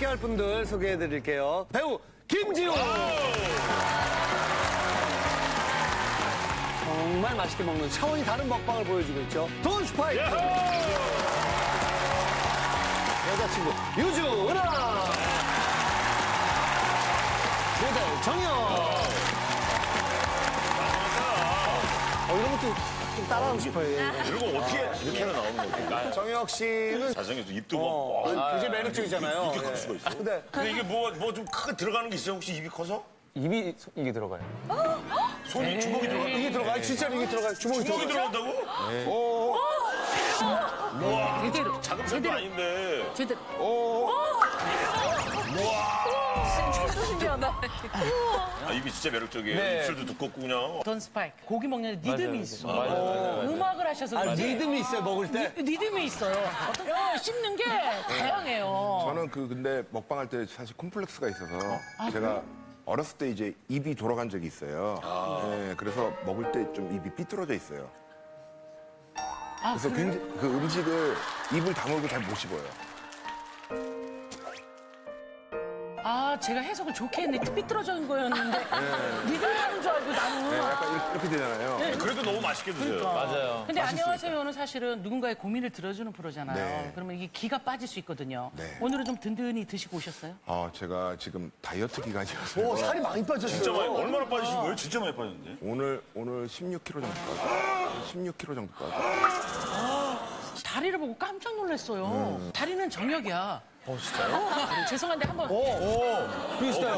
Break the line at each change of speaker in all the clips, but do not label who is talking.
함께할 분들 소개해드릴게요. 배우 김지우. 정말 맛있게 먹는 차원이 다른 먹방을 보여주고 있죠. 돈 스파이크. 여자친구 유주은아. 모델 정영. 이런 것도 좀 따라하고 싶어요.
이런 거 어떻게 이렇게 하나 나오는 겁니까?
정혁 씨는
잘생겨서 입도 뭐.
굉장히 매력적이잖아요.
이렇게 클 수가 있어.
근데
근데 이게 뭐 좀 크게 들어가는 게 있어요? 혹시 입이 커서?
입이 이게 들어가요.
손이 주먹이 들어간다.
이게 들어가요? 진짜로 이게 들어가요? 주먹이
주먹이
들어가요?
들어간다고? 우와.
제대로.
작은 편도 아닌데.
제대로.
진짜 신기하다.
아, 입이 진짜 매력적이에요.
네.
입술도 두껍고 그냥.
돈 스파이크. 고기 먹는 리듬이 있어.
맞아요.
음악을 하셔서
아,
그런지
리듬이 있어요, 먹을 때?
리듬이 있어요. 씹는 게 다양해요.
저는 근데 먹방할 때 사실 콤플렉스가 있어서 제가 어렸을 때 이제 입이 돌아간 적이 있어요. 네, 그래서 먹을 때 좀 입이 삐뚤어져 있어요. 그래서 굉장히 그 음식을 입을 다물고 잘 못 씹어요.
아, 제가 해석을 좋게 했는데 삐뚤어진 거였는데 리듬 하는 줄 알고 나는.
네, 약간 이렇게 되잖아요.
그래도 너무 맛있게 드세요.
맞아요.
근데 안녕하세요는 사실은 누군가의 고민을 들어주는 프로잖아요.
네.
그러면 이게 기가 빠질 수 있거든요.
네.
오늘은 좀 든든히 드시고 오셨어요?
제가 지금 다이어트 기간이어서
오, 살이 많이 빠졌어요.
진짜 많이, 얼마나 빠지신 거예요? 진짜 많이 빠졌는데.
오늘 16kg 정도 빠져. 16kg 정도 빠져.
다리를 보고 깜짝 놀랐어요. 다리는 정혁이야. 진짜요? 죄송한데 한번
비슷해요.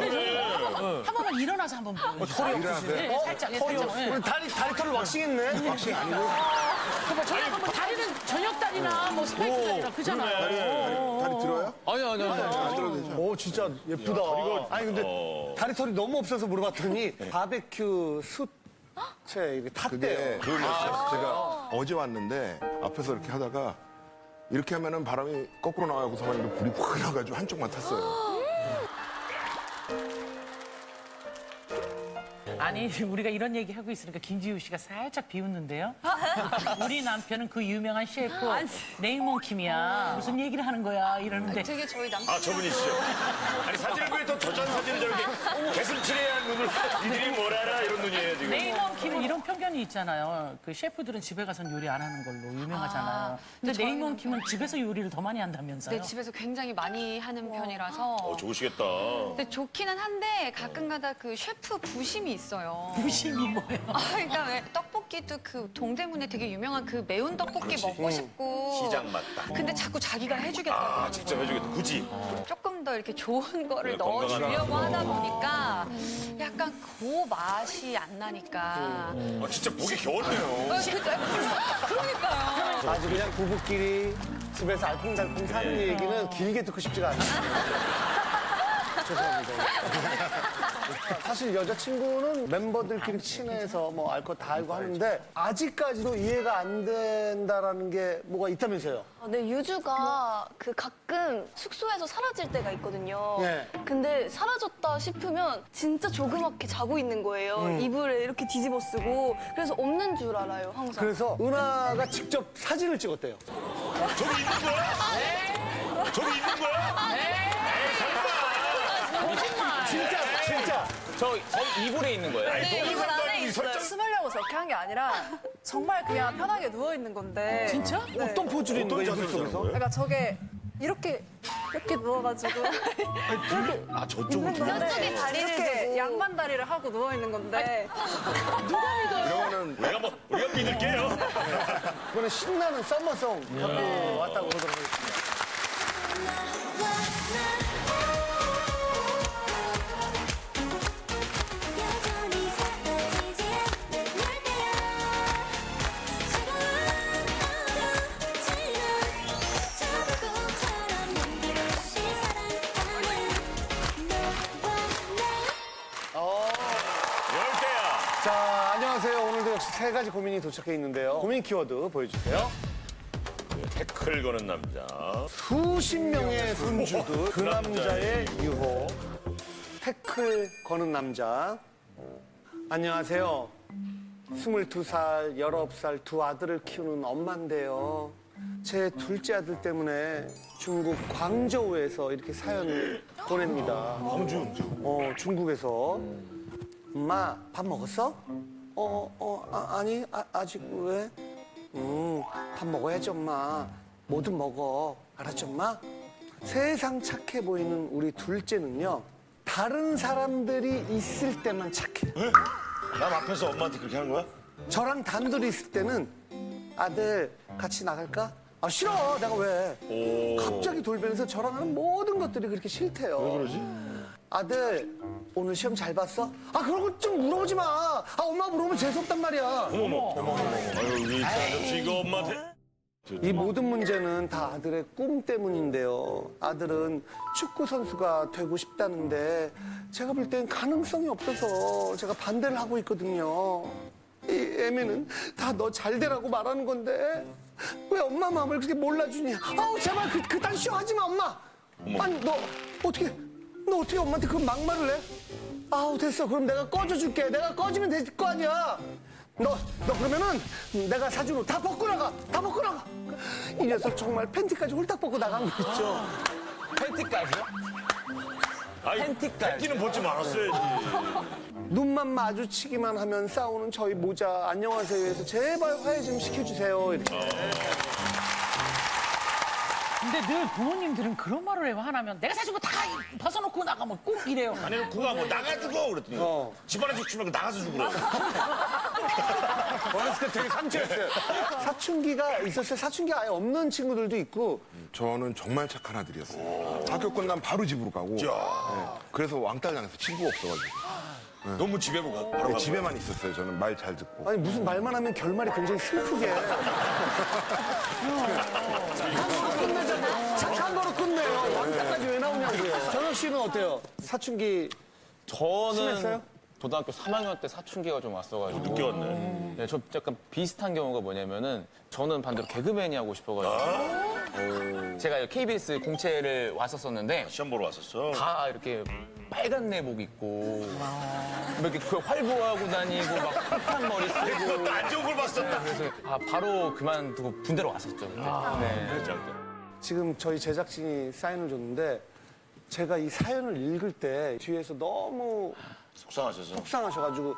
한 번만 일어나서 한번 보여주세요.
일어나세요?
네, 살짝, 살짝. 네.
우리 다리털을 왁싱했네? 왁싱 아니고.
봐봐, 저희 한번 다리는 저녁 다리나 뭐 스파이크 다리나 그잖아요.
다리 들어요?
아니요.
안 들어도 되죠?
오, 진짜 예쁘다. 아니, 근데 다리털이 너무 없어서 물어봤더니 바베큐 숯에 이렇게 탔대요.
근데 제가 어제 왔는데 앞에서 이렇게 하다가 이렇게 하면은 바람이 거꾸로 나가고서 불이 확 나가지고 한쪽만 탔어요.
아니, 우리가 이런 얘기 하고 있으니까 김지우 씨가 살짝 비웃는데요. 우리 남편은 그 유명한 셰프 네이먼킴이야. 무슨 얘기를 하는 거야 이러는데.
되게 저희 남편.
아, 저분이시죠? 아니, 사진을 보니 또 저전 사진은 저렇게 개슴츠레한 눈을 이들이 뭘 알아? 이런 눈이에요, 지금.
네이먼킴은 이런 편견이 있잖아요. 그 셰프들은 집에 가서는 요리 안 하는 걸로 유명하잖아요. 근데 네이먼킴은 집에서 요리를 더 많이 한다면서요?
네, 집에서 굉장히 많이 하는 편이라서.
좋으시겠다.
근데 좋기는 한데 가끔가다 그 셰프 부심이 있어요.
부심이 뭐예요?
그러니까 왜 떡볶이도 그 동대문에 되게 유명한 그 매운 떡볶이 먹고 싶고.
시장 맛다.
근데 자꾸 자기가 해주겠다고.
아, 직접 해주겠다. 굳이.
조금 더 이렇게 좋은 거를
네,
넣어주려고
건강한
하다 보니까 약간 그 맛이 안 나니까.
아, 진짜 보기 겨웠네요.
그러니까요.
아주 그냥 부부끼리 집에서 알콩달콩 사는 얘기는 길게 듣고 싶지가 않아요. 죄송합니다. 사실 여자친구는 멤버들끼리 친해서 뭐 알 거 다 알고 하는데 아직까지도 이해가 안 된다라는 게 뭐가 있다면서요?
네, 유주가 그 가끔 숙소에서 사라질 때가 있거든요.
네.
근데 사라졌다 싶으면 진짜 조그맣게 자고 있는 거예요. 이불에 이렇게 뒤집어 쓰고. 그래서 없는 줄 알아요, 항상.
그래서 은하가 직접 사진을 찍었대요.
저기 있는 거야? 저기 있는 거야?
진짜.
저 이불에 있는 거예요.
이불 안에
이 설정.
숨으려고 저렇게 한 게 아니라 정말 그냥 편하게 누워 있는 건데.
진짜?
네.
어떤 포즈를 있는 거예요, 이불 속에서?
그러니까 저게 이렇게 누워가지고
아, 저쪽으로.
저쪽에 다리를
이렇게
두고.
양반 다리를 하고 누워 있는 건데.
이러면은
우리가 믿을게요.
이번에 신나는 썸머송 갖고 왔다고 그러더라고요.
여전히 사라지지 않는 날개야 차가운 어두워지는 저 불꽃처럼 눈부시 사랑하는 너와 나
10개야.
자, 안녕하세요. 오늘도 역시 세 가지 고민이 도착해 있는데요. 고민 키워드 보여주세요.
태클 거는 남자.
수십 명의 손주들, 그 남자의 유혹. 태클 거는 남자. 안녕하세요. 22살, 19살 두 아들을 키우는 엄마인데요. 제 둘째 아들 때문에 중국 광저우에서 이렇게 사연을 보냅니다.
광주.
중국에서. 엄마, 밥 먹었어? 아니, 아직 왜? 밥 먹어야지, 엄마. 뭐든 먹어. 알았지, 엄마? 세상 착해 보이는 우리 둘째는요, 다른 사람들이 있을 때만 착해.
남 앞에서 엄마한테 그렇게 하는 거야?
저랑 단둘이 있을 때는 아들 같이 나갈까? 아 싫어 내가 왜 갑자기 돌변해서 저랑 하는 모든 것들이 그렇게 싫대요. 왜 그러지? 아들 오늘 시험 잘 봤어? 아 그런 거 좀 물어보지 마. 엄마 물어보면 재수없단 말이야.
아유 우리 아저씨 이거 엄마한테.
이 모든 문제는 다 아들의 꿈 때문인데요. 아들은 축구 선수가 되고 싶다는데 제가 볼 땐 가능성이 없어서 제가 반대를 하고 있거든요. 이 애매는 다 너 잘 되라고 말하는 건데 왜 엄마 마음을 그렇게 몰라주니? 아우 제발 그딴 쇼 하지 마 엄마. 아니 너 어떻게 엄마한테 그 막말을 해? 아우 됐어 그럼 내가 꺼져줄게. 내가 꺼지면 될 거 아니야. 너 그러면은 내가 사준 옷 다 벗고 나가. 이 녀석 정말 팬티까지 홀딱 벗고 나간 거 있죠.
팬티까지요?
팬티는 벗지 말았어야지.
눈만 마주치기만 하면 싸우는 저희 모자 안녕하세요 해서 제발 화해 좀 시켜주세요 이렇게.
근데 늘 부모님들은 그런 말을 해요. 하나면 내가 사준 거 다 벗어놓고 나가면 꼭 이래요.
아니 그거 뭐 나가주고 그랬더니 집안에서 주면 나가서 주고 그래.
어렸을 때 되게 상처였어요. 사춘기가 있었어요. 사춘기 아예 없는 친구들도 있고.
저는 정말 착한 아들이었어요. 학교 끝나면 바로 집으로 가고. 네. 그래서 왕따 당해서 친구가 없어가지고.
너무 집에 바로
네,
가고.
집에만 있었어요. 저는 말 잘 듣고.
아니 무슨 말만 하면 결말이 굉장히 슬프게. 착한 거로 끝내요. 왕따까지 왜 나오냐고요. 정혁 씨는 어때요? 사춘기
저는
심했어요?
고등학교 3학년 때 사춘기가 좀 왔어가지고.
늦게 왔네.
네, 저 약간 비슷한 경우가 뭐냐면은 저는 반대로 개그맨이 하고 싶어가지고. 제가 KBS 공채를 왔었었는데
시험 보러 왔었어.
다 이렇게 빨간 내복 입고 이렇게 활보하고 다니고 막 힙한 머리 쓰고
안 좋은 걸 봤었다.
그래서 바로 그만두고 군대로 왔었죠. 그때. 네.
지금 저희 제작진이 사인을 줬는데 제가 이 사연을 읽을 때 뒤에서 너무
속상하셔서.
속상하셔가지고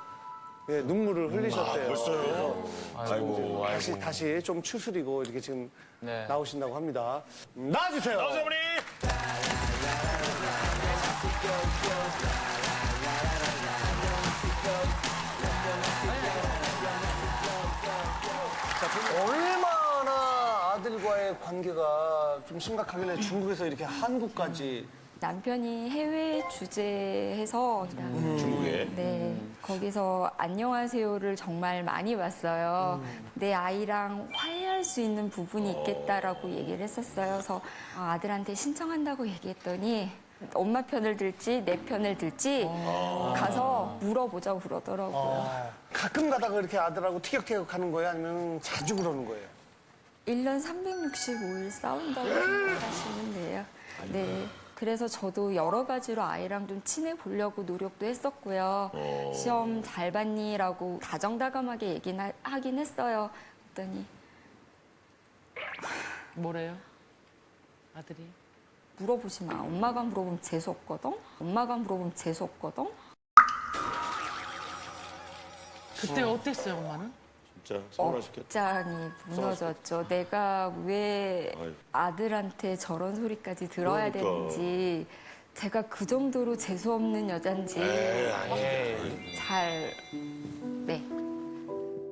예, 눈물을 흘리셨대요.
벌써요?
아이고,
다시 좀 추스리고 이렇게 지금
네.
나오신다고 합니다. 나와주세요.
나오세요 어머니.
얼마나 아들과의 관계가 좀 심각하길래 중국에서 이렇게 한국까지.
남편이 해외 주재해서
중국에.
네 거기서 안녕하세요를 정말 많이 봤어요. 내 아이랑 화해할 수 있는 부분이 있겠다라고 얘기를 했었어요. 그래서 아들한테 신청한다고 얘기했더니 엄마 편을 들지 내 편을 들지 가서 물어보자고 그러더라고요.
가끔 가다가 이렇게 아들하고 티격태격 하는 거예요? 아니면 자주 그러는 거예요?
1년 365일 싸운다고 생각하시면 돼요. 네. 그래서 저도 여러 가지로 아이랑 좀 친해 보려고 노력도 했었고요. 시험 잘 봤니?라고 다정다감하게 얘기는 하긴 했어요. 그랬더니
뭐래요? 아들이?
물어보지 마. 엄마가 물어보면 재수없거든? 엄마가 물어보면 재수없거든?
그때 어땠어요, 엄마는?
진짜 서운하셨겠다.
억장이 무너졌죠. 내가 왜
아유.
아들한테 저런 소리까지 들어야
그러니까.
되는지, 제가 그 정도로 재수없는 여잔지 잘, 네.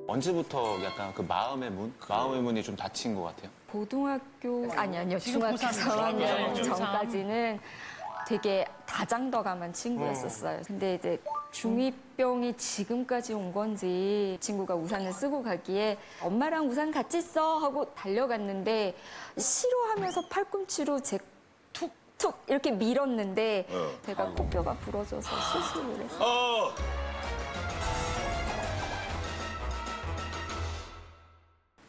언제부터 약간 그 마음의 문이 좀 닫힌 것 같아요?
고등학교, 아니요,
지금
중학교
고3
3학년
고3.
전까지는 되게 다장더감한 친구였었어요. 근데 이제 중2병이 지금까지 온 건지 친구가 우산을 쓰고 가기에 엄마랑 우산 같이 써 하고 달려갔는데 싫어하면서 팔꿈치로 제 툭툭 이렇게 밀었는데 제가 코뼈가 부러져서 수술을 했어요.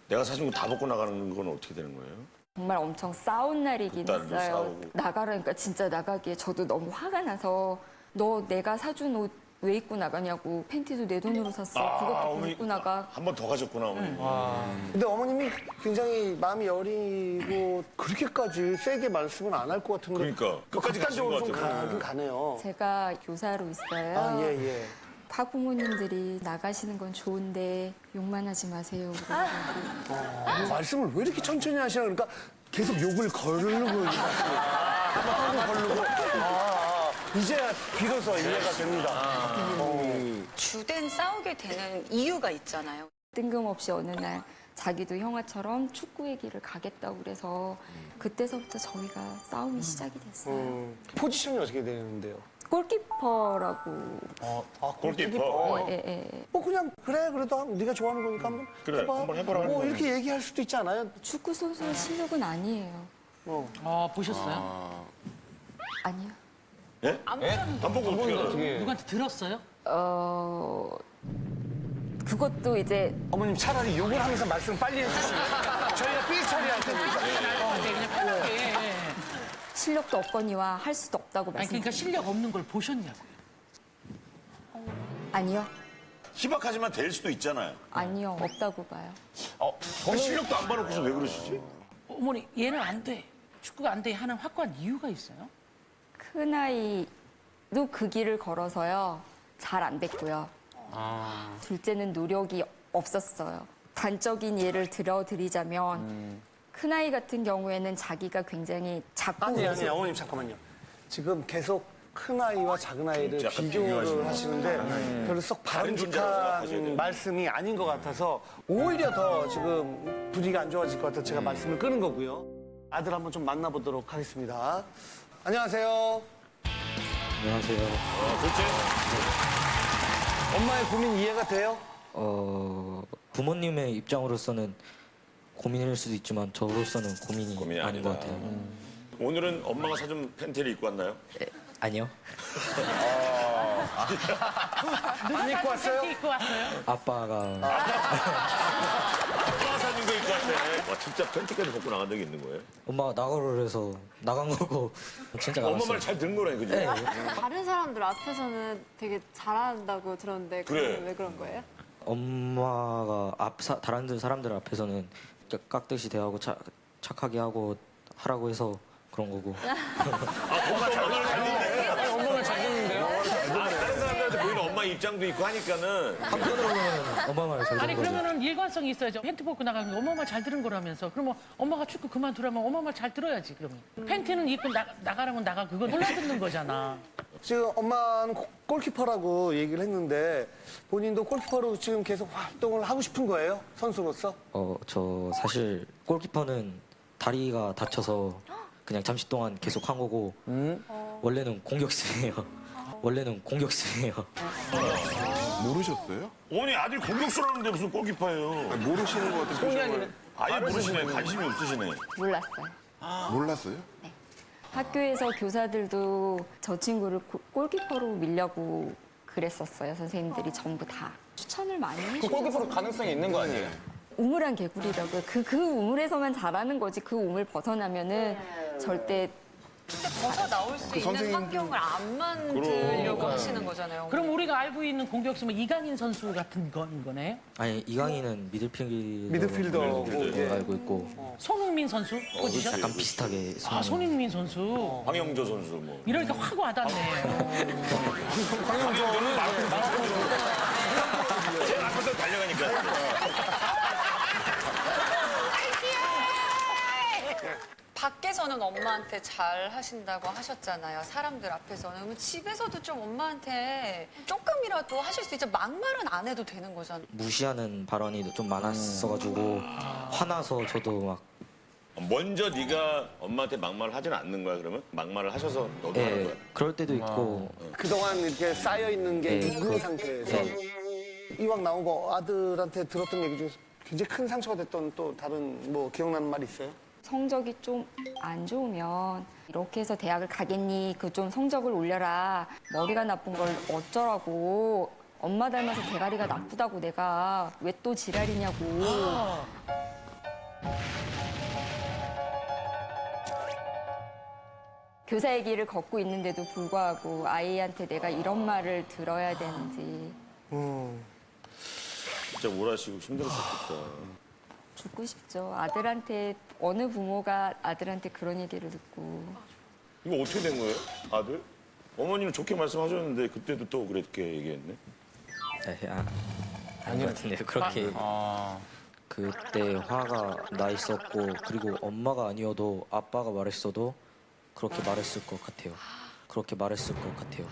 내가 사준 거 다 벗고 나가는 건 어떻게 되는 거예요?
정말 엄청 싸운 날이긴
딸도
했어요.
싸우고.
나가라니까 진짜 나가기에 저도 너무 화가 나서 너 내가 사준 옷 왜 입고 나가냐고. 팬티도 내 돈으로 샀어. 그것도 못 입고 나가.
한 번 더 가셨구나, 어머니.
근데 어머님이 굉장히 마음이 여리고 그렇게까지 세게 말씀은 안 할 것 같은데.
그러니까. 끝까지 가신 것
극단적으로 좀
같아요.
가긴 가네요.
제가 교사로 있어요.
아, 예, 예.
학부모님들이 나가시는 건 좋은데 욕만 하지 마세요. 그러고.
말씀을 왜 이렇게 천천히 하시나 그러니까 계속 욕을 거르고 하고 거르고 이제야 비로소 이해가 됩니다.
주된 싸우게 되는 이유가 있잖아요.
뜬금없이 어느 날 자기도 형아처럼 축구 얘기를 가겠다고 그래서 그때서부터 저희가 싸움이 시작이 됐어요.
포지션이 어떻게 되는데요?
골키퍼라고.
골키퍼.
예, 예.
그냥 그래 그래도 네가 좋아하는 거니까 한번
그래,
해봐.
한번 해보라 하는
뭐
거지.
이렇게 얘기할 수도 있지 않아요?
축구 선수의 실력은 아니에요.
보셨어요?
아니요.
예? 안 보고 어떻게 알아요?
누구한테 들었어요?
그것도 이제
어머님 차라리 욕을 하면서 말씀 빨리 해주시면 저희가 삐 처리할 테니까.
그냥 편하게.
실력도 없거니와 할 수도 없다고
아니 그러니까
말씀드려요.
실력 없는 걸 보셨냐고요.
아니요.
희박하지만 될 수도 있잖아요.
아니요. 없다고 봐요.
실력도 안 봐놓고서 왜 그러시지?
어머니 얘는 안 돼. 축구가 안 돼 하는 확고한 이유가 있어요?
큰아이도 그 길을 걸어서요. 잘 안 됐고요. 둘째는 노력이 없었어요. 단적인 예를 들어드리자면 큰아이 같은 경우에는 자기가 굉장히 작고
아니 어머님 잠깐만요. 지금 계속 큰 아이와 작은 아이를
약간
비교를
비교하시는
하시는데 별로 썩
다른 존재라고 생각하셔야 돼요.
바람직한 말씀이 아닌 것 같아서 오히려 더 지금 분위기가 안 좋아질 것 같아서 제가 말씀을 끄는 거고요. 아들 한번 좀 만나보도록 하겠습니다. 안녕하세요.
안녕하세요.
둘째?
엄마의 고민 이해가 돼요?
부모님의 입장으로서는 고민일 수도 있지만 저로서는 고민이
고민이
아닌 것
아니다.
같아요.
오늘은 엄마가 사준 팬티를 입고 왔나요?
아니요.
안 입고 왔어요?
입고 왔어요?
아빠가
엄마가 사준 거 입고 왔네. 와, 진짜 팬티까지 벗고 나간 적이 있는 거예요?
엄마가 나가라 그래서 나간 거고 진짜
엄마
나갔어요.
말 잘 듣는 거라니, 그죠?
네.
다른 사람들 앞에서는 되게 잘한다고 들었는데
그래.
그건 왜 그런 거예요?
엄마가 다른 사람들 앞에서는 깍듯이 대하고 착하게 하고 하라고 해서 그런 거고.
엄마 잘 듣네.
엄마는 잘 듣는데요?
다른 사람들한테 보이는 엄마 입장도 있고 하니까는
한편으로는 엄마 말을 잘
아니
듣는 거죠.
그러면은 일관성이 있어야죠. 팬티 벗고 나가면 엄마 말 잘 들은 거라면서. 그러면 엄마가 축구 그만두라면 엄마 말 잘 들어야지 그러면. 팬티는 입고 나가라면 나가. 그건 몰라 듣는 거잖아.
지금 엄마는 골키퍼라고 얘기를 했는데 본인도 골키퍼로 지금 계속 활동을 하고 싶은 거예요? 선수로서?
저 사실 골키퍼는 다리가 다쳐서 그냥 잠시 동안 계속 한 거고 원래는 공격수예요. 원래는 공격수예요.
모르셨어요?
어머니 아들 공격수라는데 무슨 골키퍼예요?
아니, 모르시는 것 같은 표정을.
아예 모르시네. 관심이 없으시네.
몰랐어요.
몰랐어요?
학교에서 교사들도 저 친구를 골키퍼로 밀려고 그랬었어요. 선생님들이 전부 다. 추천을 많이
그
해주셔서.
골키퍼로 가능성이 있는 거 아니에요?
우물한 개구리라고요. 그 우물에서만 잘하는 거지 그 우물 벗어나면은 절대
벗어 나올 수 있는
선생님들-
환경을 안 만들려고 하시는 거잖아요.
그럼 우리가 알고 있는 공격수면 이강인 선수 같은 거네.
아니 이강인은
미드필더고, 예.
알고 있고
손흥민 선수 포지션?
약간 비슷하게
아 손흥민 선수.
황영조 선수 뭐.
이러니까 확 와닿네.
황영조는 제가 앞에서 달려가니까.
밖에서는 엄마한테 잘 하신다고 하셨잖아요. 사람들 앞에서는. 그러면 집에서도 좀 엄마한테 조금이라도 하실 수 있죠. 막말은 안 해도 되는 거잖아요.
무시하는 발언이 좀 많았어가지고 화나서 저도 막
먼저 네가 엄마한테 막말을 하지는 않는 거야, 그러면? 막말을 하셔서 너도 하는 거야?
그럴 때도 있고
그동안 이렇게 쌓여있는 게
네,
있는 상태에서 이왕 나온 거 아들한테 들었던 얘기 중에서 굉장히 큰 상처가 됐던 또 다른 뭐 기억나는 말 있어요?
성적이 좀 안 좋으면 이렇게 해서 대학을 가겠니? 그 좀 성적을 올려라. 머리가 나쁜 걸 어쩌라고. 엄마 닮아서 대가리가 나쁘다고 내가 왜 또 지랄이냐고. 교사의 길을 걷고 있는데도 불구하고 아이한테 내가 이런 말을 들어야 되는지
진짜 우울하시고 힘들었겠다.
죽고 싶죠. 아들한테 어느 부모가 아들한테 그런 얘기를 듣고
이거 어떻게 된 거예요? 아들? 어머니는 좋게 말씀하셨는데 그때도 또 그렇게 얘기했네.
아닌 것 같은데요. 그렇게 그때 화가 나 있었고 그리고 엄마가 아니어도 아빠가 말했어도 그렇게 말했을 것 같아요. 그렇게 말했을 것 같아요.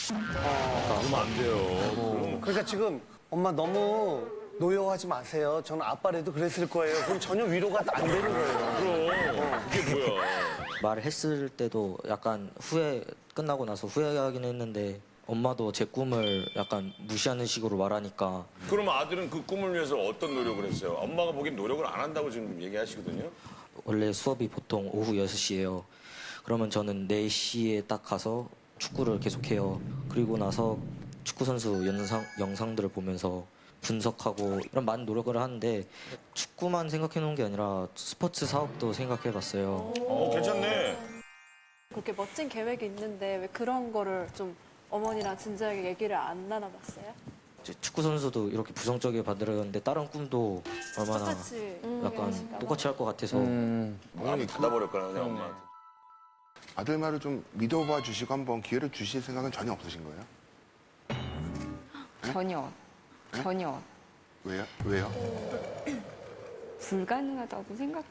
그러면 안 돼요.
그러니까 지금 엄마 너무 노여워하지 마세요. 저는 아빠라도 그랬을 거예요. 그럼 전혀 위로가 안 되는 거예요.
그럼 그게 뭐야?
말을 했을 때도 약간 끝나고 나서 후회하긴 했는데 엄마도 제 꿈을 약간 무시하는 식으로 말하니까
그럼 아들은 그 꿈을 위해서 어떤 노력을 했어요? 엄마가 보기엔 노력을 안 한다고 지금 얘기하시거든요.
원래 수업이 보통 오후 6시예요. 그러면 저는 4시에 딱 가서 축구를 계속해요. 그리고 나서 축구 선수 영상들을 보면서 분석하고 이런 많은 노력을 하는데 축구만 생각해 놓은 게 아니라 스포츠 사업도 생각해 봤어요.
괜찮네.
그렇게 멋진 계획이 있는데 왜 그런 거를 좀 어머니랑 진지하게 얘기를 안 나눠봤어요?
이제 축구 선수도 이렇게 부정적이게 받으려는데 다른 꿈도 얼마나
똑같이
약간 똑같이 할 것 같아서
어머니 닫아버렸거나 그냥 엄마한테.
아들 말을 좀 믿어봐 주시고 한번 기회를 주실 생각은 전혀 없으신 거예요?
전혀
왜요?
불가능하다고 생각이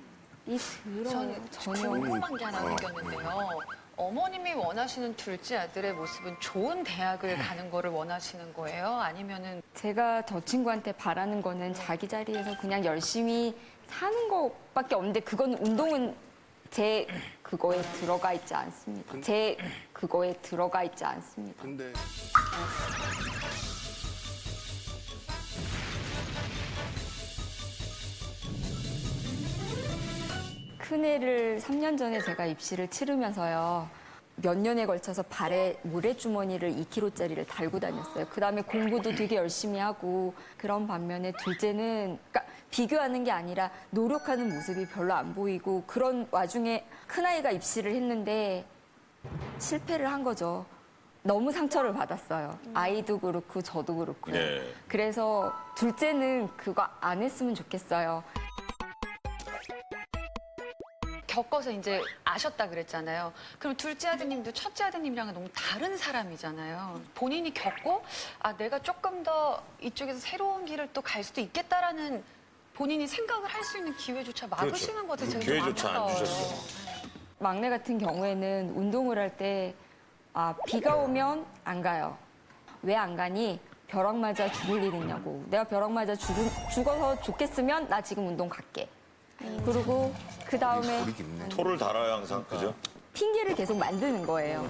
들어요.
저는 궁금한 게 하나 생겼는데요. 어머님이 원하시는 둘째 아들의 모습은 좋은 대학을 가는 거를 원하시는 거예요? 아니면은
제가 저 친구한테 바라는 거는 자기 자리에서 그냥 열심히 사는 것밖에 없는데 그건 운동은 제 그거에 들어가 있지 않습니다.
근데
큰애를 3년 전에 제가 입시를 치르면서요. 몇 년에 걸쳐서 발에 모래주머니를 2kg짜리를 달고 다녔어요. 그 다음에 공부도 되게 열심히 하고 그런 반면에 둘째는 그러니까 비교하는 게 아니라 노력하는 모습이 별로 안 보이고 그런 와중에 큰아이가 입시를 했는데 실패를 한 거죠. 너무 상처를 받았어요. 아이도 그렇고 저도 그렇고요.
네.
그래서 둘째는 그거 안 했으면 좋겠어요.
겪어서 이제 아셨다 그랬잖아요. 그럼 둘째 아드님도 첫째 아드님이랑은 너무 다른 사람이잖아요. 본인이 겪고 아 내가 조금 더 이쪽에서 새로운 길을 또 갈 수도 있겠다라는 본인이 생각을 할 수 있는 기회조차 막으시는 것 같아서 되게 좀
기회조차 안
안타까워요.
주셨어.
막내 같은 경우에는 운동을 할 때 비가 오면 안 가요. 왜 안 가니? 벼락 맞아 죽을 일 있냐고. 내가 벼락 맞아 죽어서 좋겠으면 나 지금 운동 갈게. 그리고 그 다음에
소리 깊네.
토를 달아요 항상 그죠?
핑계를 계속 만드는 거예요.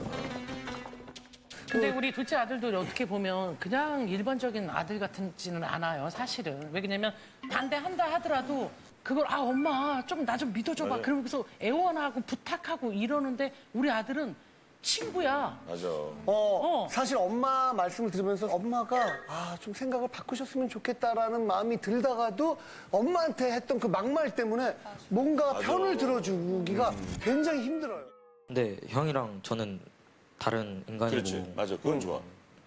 근데 우리 둘째 아들도 어떻게 보면 그냥 일반적인 아들 같지는 않아요, 사실은. 왜냐면 반대한다 하더라도 그걸 엄마 좀 나 좀 믿어줘봐.
맞아요.
그러면서 애원하고 부탁하고 이러는데 우리 아들은 친구야.
맞아.
사실 엄마 말씀을 들으면서 엄마가 좀 생각을 바꾸셨으면 좋겠다라는 마음이 들다가도 엄마한테 했던 그 막말 때문에 뭔가 편을 들어주기가 굉장히 힘들어요.
근데 형이랑 저는 다른 인간이고
그렇지. 맞아. 그건 좋아.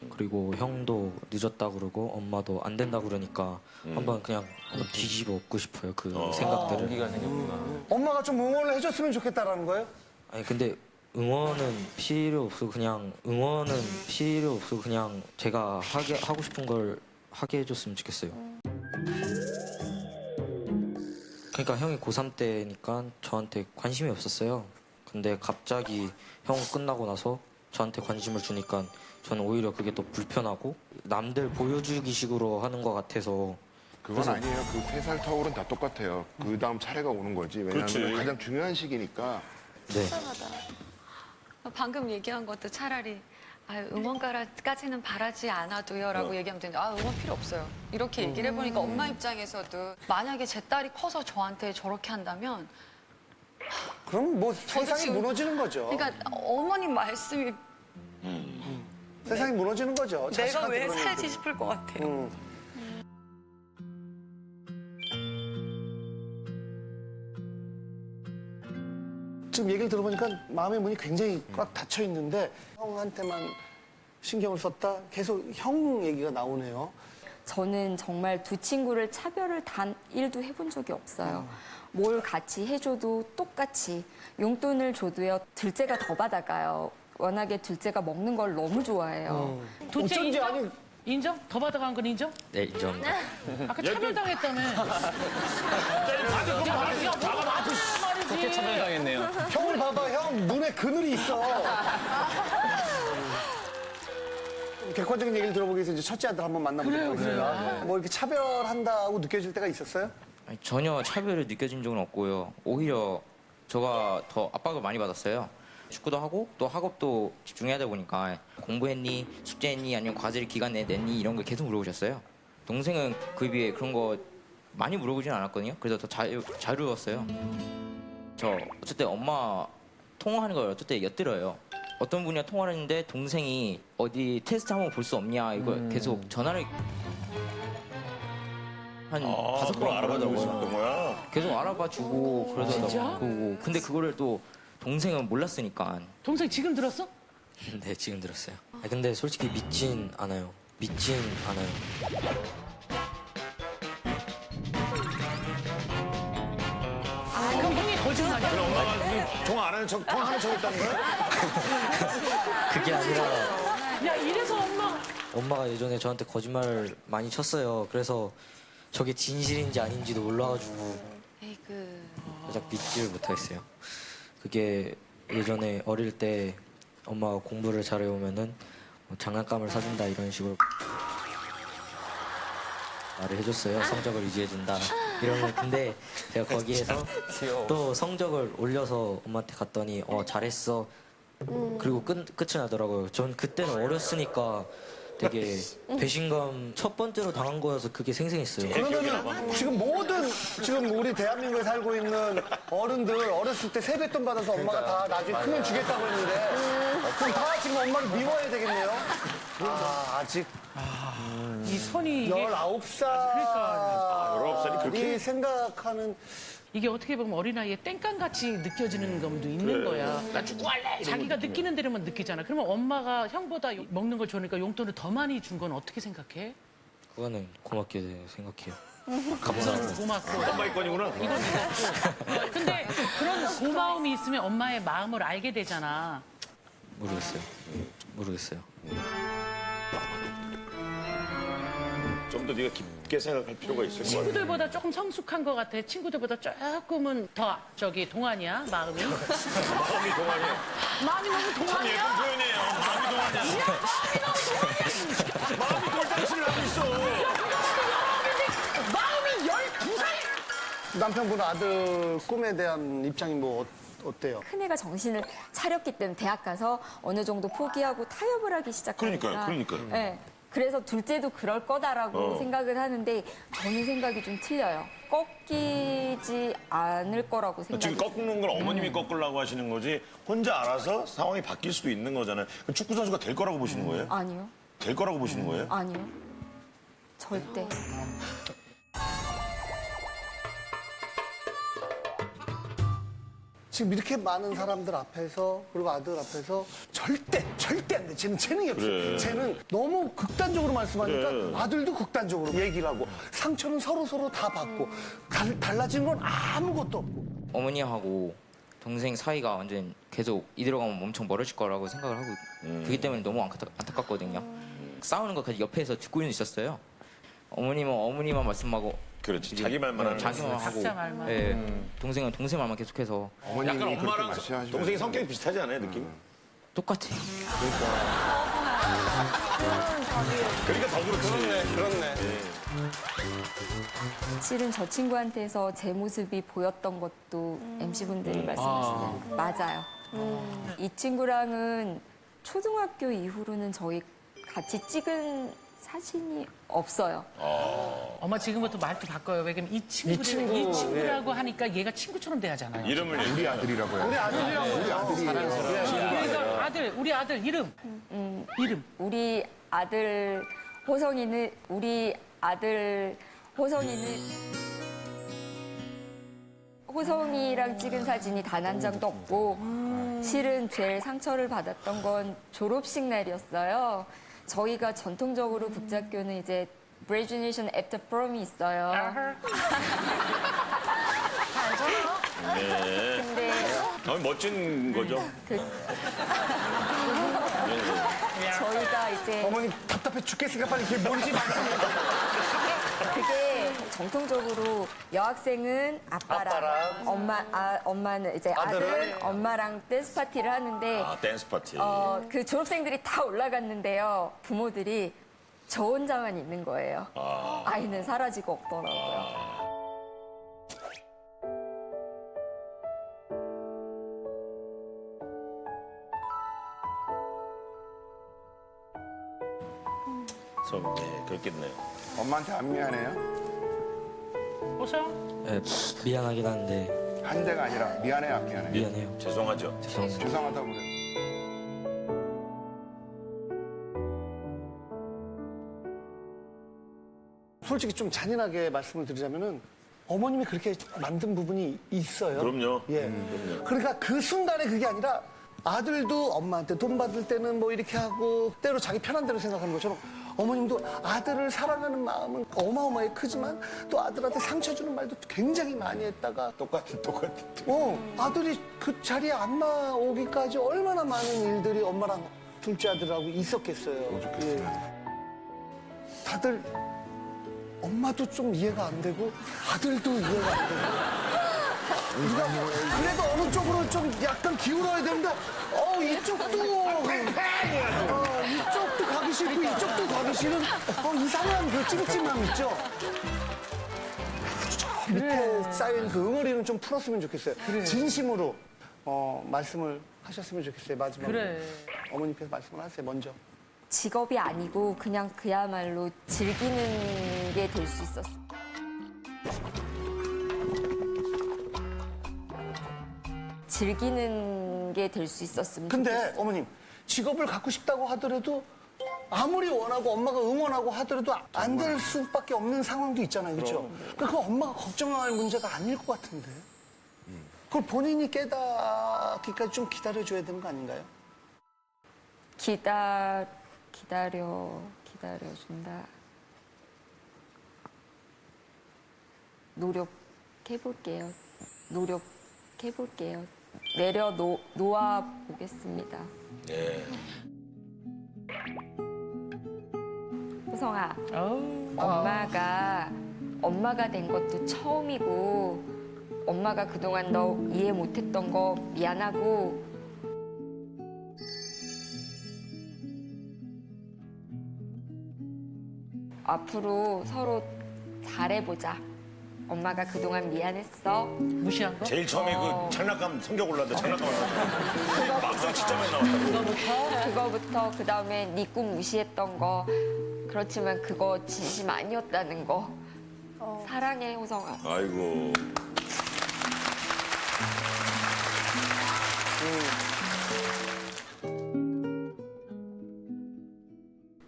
그리고 형도 늦었다 그러고 엄마도 안 된다 그러니까 한번 그냥 한번 뒤집어 엎고 싶어요 그 생각들을.
용기가 생겼구나.
엄마가 좀 응원을 해줬으면 좋겠다라는 거예요?
아니 근데 응원은 필요 없고 그냥 제가 하고 싶은 걸 하게 해줬으면 좋겠어요. 그러니까 형이 고3 때니까 저한테 관심이 없었어요. 근데 갑자기 형 끝나고 나서 저한테 관심을 주니까 저는 오히려 그게 더 불편하고 남들 보여주기 식으로 하는 것 같아서.
그건 아니에요. 그 3살 터울은 다 똑같아요. 그 다음 차례가 오는 거지. 왜냐하면
그렇지.
가장 중요한 시기니까.
네.
방금 얘기한 것도 차라리 응원가까지는 바라지 않아도요라고 얘기하면 되는데 응원 필요 없어요. 이렇게 얘기를 해보니까 엄마 입장에서도 만약에 제 딸이 커서 저한테 저렇게 한다면
그럼 뭐 세상이
지금-
무너지는 거죠.
그러니까 어머님 말씀이
세상이 무너지는 거죠.
내가
자식한테
왜
그런
살지
얘기.
싶을 것 같아요.
지금 얘기를 들어보니까 마음의 문이 굉장히 꽉 닫혀 있는데 형한테만 신경을 썼다? 계속 형 얘기가 나오네요.
저는 정말 두 친구를 차별을 단 1도 해본 적이 없어요. 뭘 같이 해줘도 똑같이 용돈을 줘도요. 둘째가 더 받아가요. 워낙에 둘째가 먹는 걸 너무 좋아해요.
둘째
어쩐지
인정?
아니-
인정? 더 받아간 건 인정?
네, 인정합니다.
아까 차별당했다며.
그렇게 차별당했네요.
형을 봐봐, 형 눈에 그늘이 있어. 객관적인 얘기를 들어보기 위해서 이제 첫째 아들 한번 만나보도록 하겠습니다. 뭐 이렇게 차별한다고 느껴질 때가 있었어요?
아니, 전혀 차별이 느껴진 적은 없고요. 오히려 제가 더 압박을 많이 받았어요. 축구도 하고 또 학업도 집중해야 되다 보니까 공부했니, 숙제했니, 아니면 과제를 기간 내에 냈니 이런 걸 계속 물어보셨어요. 동생은 그에 비해 그런 거 많이 물어보진 않았거든요. 그래서 더 자유로웠어요. 저 어쨌든 엄마 통화하는 걸 어쨌든 엿들어요. 어떤 분이랑 통화를 했는데 동생이 어디 테스트 한번 볼 수 없냐 이걸 계속 전화를 한 5번
알아봐주고
물어보더라고요.
싶었던 거야.
계속 알아봐 주고 그러더라고요. 근데 그거를 또 동생은 몰랐으니까.
동생 지금 들었어?
네, 지금 들었어요. 근데 솔직히 믿진 않아요. 믿진 않아요.
그럼 형이 거짓말이야.
엄마가 통화 안 하는 척, 통화하는 척 했다는 거야?
그게 아니라
야, 이래서
엄마가 예전에 저한테 거짓말을 많이 쳤어요. 그래서 저게 진실인지 아닌지도 몰라가지고
에이그.
살짝 믿지를 못하겠어요. 그게 예전에 어릴 때 엄마가 공부를 잘해오면은 뭐 장난감을 사준다 이런 식으로 말을 해줬어요. 성적을 유지해준다 이러면. 근데 제가 거기에서 또 성적을 올려서 엄마한테 갔더니 잘했어. 그리고 끝이 나더라고요. 전 그때는 어렸으니까 되게 배신감 첫 번째로 당한 거여서 그게 생생했어요.
그러면은 지금 모든 지금 우리 대한민국에 살고 있는 어른들 어렸을 때 세뱃돈 받아서 엄마가 다 나중에 크면 주겠다고 했는데 그럼 다 지금 엄마를 미워해야 되겠네요? 아직
이 손이 이게
19살.
그러니까.
19살이 그렇게?
생각하는
이게 어떻게 보면 어린아이의 땡깡같이 느껴지는 점도 있는 거야.
나 축구할래!
자기가 느끼는 대로만 느끼잖아. 그러면 엄마가 형보다 먹는 걸 좋으니까 용돈을 더 많이 준 건 어떻게 생각해?
그거는 고맙게 생각해요.
고맙고.
엄마의 건이구나.
이건 고맙고. 근데 그런 고마움이 있으면 엄마의 마음을 알게 되잖아.
모르겠어요.
좀 더 네가 깊게 생각할 필요가 있을 것 같아.
친구들보다 조금 성숙한 것 같아. 친구들보다 조금은 더 마음이.
마음이 동안이야.
마음이 너무
참
동안이야.
예쁜 표현이에요. 마음이 동안이야. 마음이 꼴단치를 하고 있어.
마음이 12살!
남편분 아들 꿈에 대한 입장이 뭐 어때요?
큰애가 정신을 차렸기 때문에 대학 가서 어느 정도 포기하고 타협을 하기 시작하니까.
그러니까요.
네. 그래서 둘째도 그럴 거다라고 생각을 하는데 저는 생각이 좀 틀려요. 꺾이지 않을 거라고 생각해요.
지금 꺾는 건 어머님이 꺾으려고 하시는 거지 혼자 알아서 상황이 바뀔 수도 있는 거잖아요. 그럼 축구 선수가 될 거라고 보시는 거예요?
아니요.
될 거라고 보시는 거예요?
아니요. 절대.
지금 이렇게 많은 사람들 앞에서 그리고 아들 앞에서 절대 안 돼. 쟤는 재능이 없어.
그래.
쟤는 너무 극단적으로 말씀하니까
그래.
아들도 극단적으로 얘기를 하고 상처는 서로 다 받고 달라진 건 아무것도 없고.
어머니하고 동생 사이가 완전 계속 이대로 가면 엄청 멀어질 거라고 생각을 하고 그렇기 때문에 너무 안타깝거든요. 싸우는 것까지 옆에서 듣고는 있었어요. 어머님은 어머니만 말씀하고
그렇지. 자기 말만 하는
자기
거지.
말만 하고
각자 말만.
예, 동생은 동생 말만 계속해서
어머님이
약간
그렇게
엄마랑
말씀하시면
동생이 성격이 비슷하지 않아요, 느낌?
똑같아요.
그러니까 더 그렇지.
그렇네.
실은 저 친구한테서 제 모습이 보였던 것도 MC분들이 말씀하시는 거 맞아요. 이 친구랑은 초등학교 이후로는 저희 같이 찍은 사진이 없어요.
엄마 지금부터 말도 바꿔요. 왜냐면 이
친구,
친구라고 하니까 얘가 친구처럼 대하잖아요.
이름을
우리 아들이라고요.
우리 아들이라고
우리 아들이에요.
그러니까 우리 아들 이름. 이름.
우리 아들 호성이는 호성이랑 찍은 사진이 단 한 장도 없고 실은 제일 상처를 받았던 건 졸업식 날이었어요. 저희가 전통적으로 국제학교는 이제 graduation after prom이 있어요.
네.
근데
멋진 거죠.
저희가 이제
어머니 답답해 죽겠으니까 빨리 이게 뭔지 말씀해.
그게 정통적으로 여학생은 아빠랑 엄마는 이제 아들은 엄마랑 댄스 파티를 하는데
아, 댄스 파티.
그 졸업생들이 다 올라갔는데요. 부모들이 저 혼자만 있는 거예요. 아이는 사라지고 없더라고요.
네, 그렇겠네요.
엄마한테 안 미안해요?
호성?
네, 미안하긴 한데
한 대가 아니라 미안해 안 미안해?
미안해요.
죄송하죠.
죄송합니다.
죄송하다고 그래.
솔직히 좀 잔인하게 말씀을 드리자면은 어머님이 그렇게 만든 부분이 있어요.
그럼요.
예. 그러니까 그 순간에 그게 아니라 아들도 엄마한테 돈 받을 때는 뭐 이렇게 하고 때로 자기 편한 대로 생각하는 것처럼 어머님도 아들을 사랑하는 마음은 어마어마하게 크지만 또 아들한테 상처 주는 말도 굉장히 많이 했다가
똑같은.
아들이 그 자리에 안 나오기까지 얼마나 많은 일들이 엄마랑 둘째 아들하고 있었겠어요.
오죽했으면.
다들 엄마도 좀 이해가 안 되고 아들도 이해가 안 되고 우리가 그래도 어느 쪽으로 좀 약간 기울어야 되는데 이쪽도 이쪽도 가기 싫고 이쪽도 가기 싫은 이상한 그 찜찜함 있죠. 밑에 쌓인 그 응어리는 좀 풀었으면 좋겠어요. 진심으로 말씀을 하셨으면 좋겠어요. 마지막으로
그래.
어머니께서 말씀을 하세요. 먼저.
직업이 아니고 그냥 그야말로 즐기는 게 될 수 있었어. 즐기는 게 될 수 있었으면
근데
좋겠어.
어머님 직업을 갖고 싶다고 하더라도 아무리 원하고 엄마가 응원하고 하더라도 안 될 수밖에 없는 상황도 있잖아요. 그렇죠? 그러니까 그 엄마가 걱정할 문제가 아닐 것 같은데. 그걸 본인이 깨닫기까지 좀 기다려줘야 되는 거 아닌가요?
기다려준다. 노력해볼게요. 내려놓아 보겠습니다.
네.
호성아,
어우.
엄마가 된 것도 처음이고, 엄마가 그동안 너 이해 못했던 거 미안하고, 앞으로 서로 잘해보자. 엄마가 그동안 미안했어.
무시한 거?
제일 처음에 그 장난감 성격 올랐는데 장난감 올랐는데 막상 진짜 많이 나왔다.
그거부터 그다음에 네 꿈 무시했던 거. 그렇지만 그거 진심 아니었다는 거. 사랑해, 호성아.
아이고.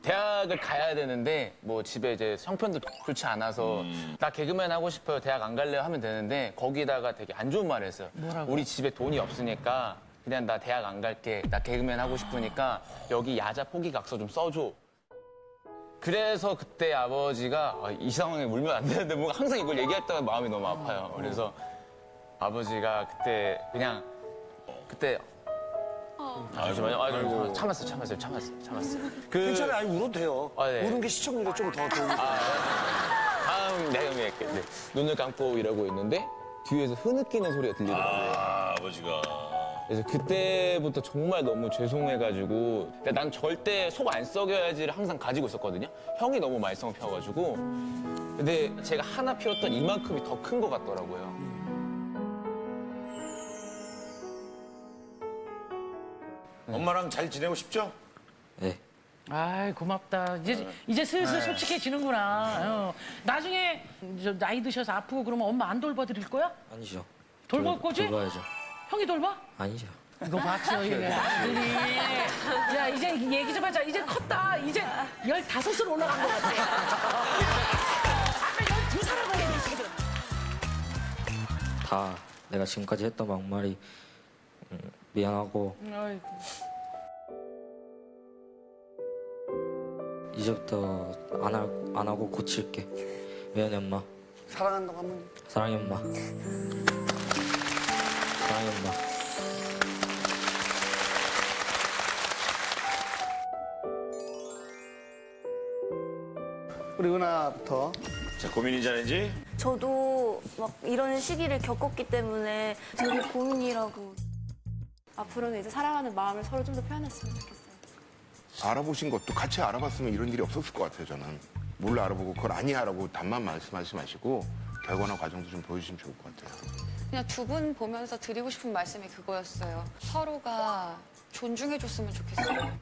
대학을 가야 되는데 뭐 집에 이제 형편도 좋지 않아서 나 개그맨 하고 싶어요. 대학 안 갈래요 하면 되는데 거기다가 되게 안 좋은 말을 했어요.
뭐라고?
우리 집에 돈이 없으니까 그냥 나 대학 안 갈게. 나 개그맨 하고 싶으니까 여기 야자 포기각서 좀 써줘. 그래서 그때 아버지가 이 상황에 울면 안 되는데 뭔가 항상 이걸 얘기할 때마다 마음이 너무 아파요. 그래서 아버지가 그때 그냥 그때 잠시만요. 아이고 참았어요.
괜찮아요. 아니, 울어도 돼요.
네.
우는 게 시청률에 좀 더 도움이 돼요.
다음 내가 얘기할게. 네. 눈을 감고 이러고 있는데 뒤에서 흐느끼는 소리가 들리더라고요.
아버지가.
그래서 그때부터 정말 너무 죄송해가지고 그러니까 난 절대 속 안 썩여야지를 항상 가지고 있었거든요. 형이 너무 말썽을 펴가지고 근데 제가 하나 피웠던 이만큼이 더 큰 것 같더라고요.
엄마랑 잘 지내고 싶죠?
네.
아이 고맙다. 이제 슬슬 솔직해지는구나. 나중에 나이 드셔서 아프고 그러면 엄마 안 돌봐드릴 거야?
아니죠.
돌볼 거지?
돌봐야죠.
형이 돌봐?
아니죠.
이거 봤죠, 이거 아들이. 야, 이제 얘기 좀 하자. 이제 컸다. 이제 15살 올라간 것 같아. 아까 12살하고 얘기했거든.
다 내가 지금까지 했던 막말이 미안하고
아이고.
이제부터 안 하고 고칠게. 미안해 엄마.
사랑한다고 한번.
사랑해 엄마. 사랑해 엄마.
우리 은하부터.
자, 고민인지 아닌지?
저도 막 이런 시기를 겪었기 때문에 되게 고민이라고.
앞으로는 이제 사랑하는 마음을 서로 좀 더 표현했으면 좋겠어요.
알아보신 것도 같이 알아봤으면 이런 일이 없었을 것 같아요, 저는. 몰라 알아보고 그걸 아니야라고 답만 말씀하지 마시고 결과나 과정도 좀 보여주시면 좋을 것 같아요.
그냥 두 분 보면서 드리고 싶은 말씀이 그거였어요. 서로가 존중해줬으면 좋겠어요.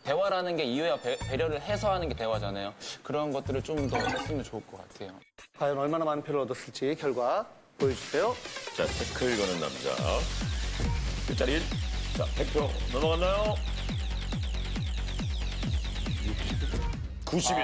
대화라는 게 이해와 배려를 해서 하는 게 대화잖아요. 그런 것들을 좀 더 했으면 좋을 것 같아요.
과연 얼마나 많은 표를 얻었을지 결과 보여주세요.
자, 태클 거는 남자. 끝자리 1. 자, 100표 넘어갔나요? 91.